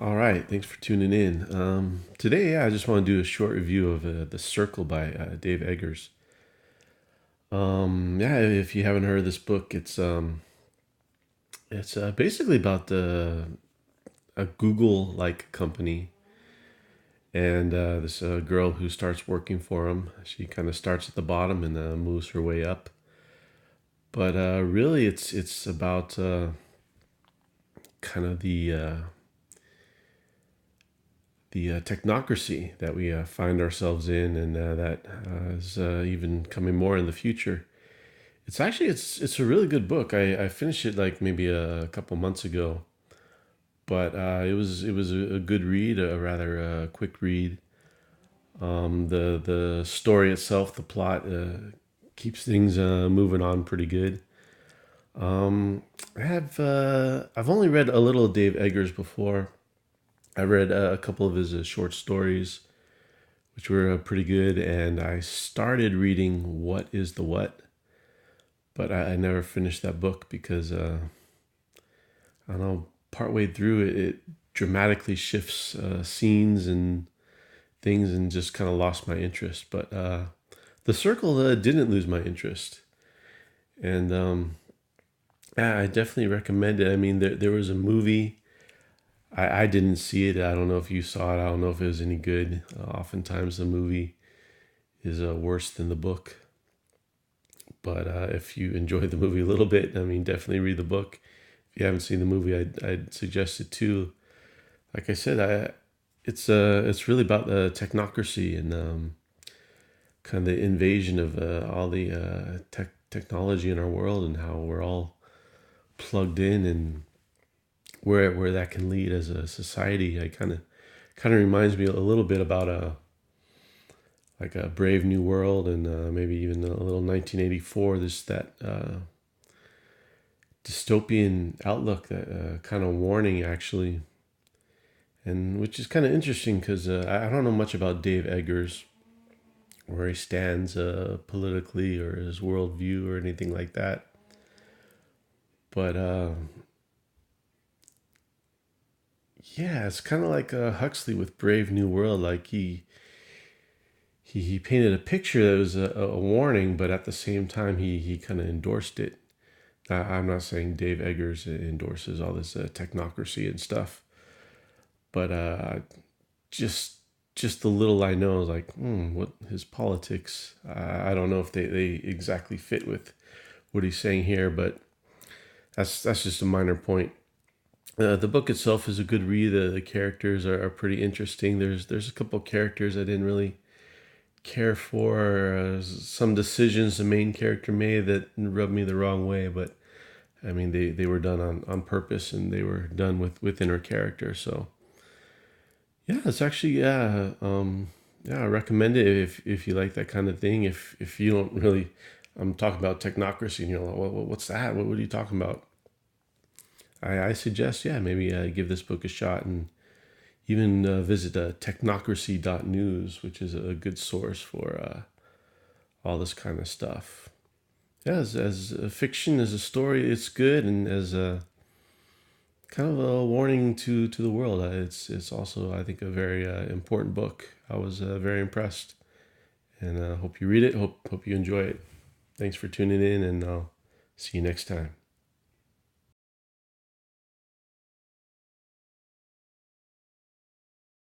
All right, thanks for tuning in. Today, I just want to do a short review of The Circle by Dave Eggers. If you haven't heard of this book, it's basically about a Google-like company and this girl who starts working for him. She kind of starts at the bottom and moves her way up. But really, it's about kind of the technocracy that we find ourselves in, and that is even coming more in the future. It's a really good book. I finished it like maybe a couple months ago, but it was a good read, a rather quick read. The story itself, the plot, keeps things moving on pretty good. I've only read a little of Dave Eggers before. I read a couple of his short stories, which were pretty good. And I started reading What is the What, but I never finished that book because, I don't know, partway through it dramatically shifts scenes and things and just kind of lost my interest. But The Circle didn't lose my interest. And yeah, I definitely recommend it. I mean, there was a movie. I didn't see it. I don't know if you saw it. I don't know if it was any good. Oftentimes, the movie is worse than the book. But if you enjoyed the movie a little bit, I mean, definitely read the book. If you haven't seen the movie, I'd suggest it too. Like I said, it's really about the technocracy and kind of the invasion of all the technology in our world and how we're all plugged in and where that can lead as a society. I kind of reminds me a little bit about a like a Brave New World and maybe even a little 1984. This that dystopian outlook, that kind of warning actually, and which is kind of interesting because I don't know much about Dave Eggers, where he stands politically or his worldview or anything like that. But yeah, it's kind of like Huxley with Brave New World. Like he painted a picture that was a warning, but at the same time he kind of endorsed it. I'm not saying Dave Eggers endorses all this technocracy and stuff, but just just the little I know is like, what his politics. I don't know if they exactly fit with what he's saying here, but that's just a minor point. The book itself is a good read. The characters are pretty interesting. There's a couple of characters I didn't really care for. Some decisions the main character made that rubbed me the wrong way, but I mean they were done on purpose and they were done within her character. So yeah, it's actually I recommend it if you like that kind of thing. If you don't really, I'm talking about technocracy and you're like, what's that? What are you talking about? I suggest, yeah, maybe give this book a shot and even visit technocracy.news, which is a good source for all this kind of stuff. Yeah, as a fiction, as a story, it's good, and as a kind of a warning to the world, it's also, I think, a very important book. I was very impressed, and hope you read it. Hope you enjoy it. Thanks for tuning in, and I'll see you next time.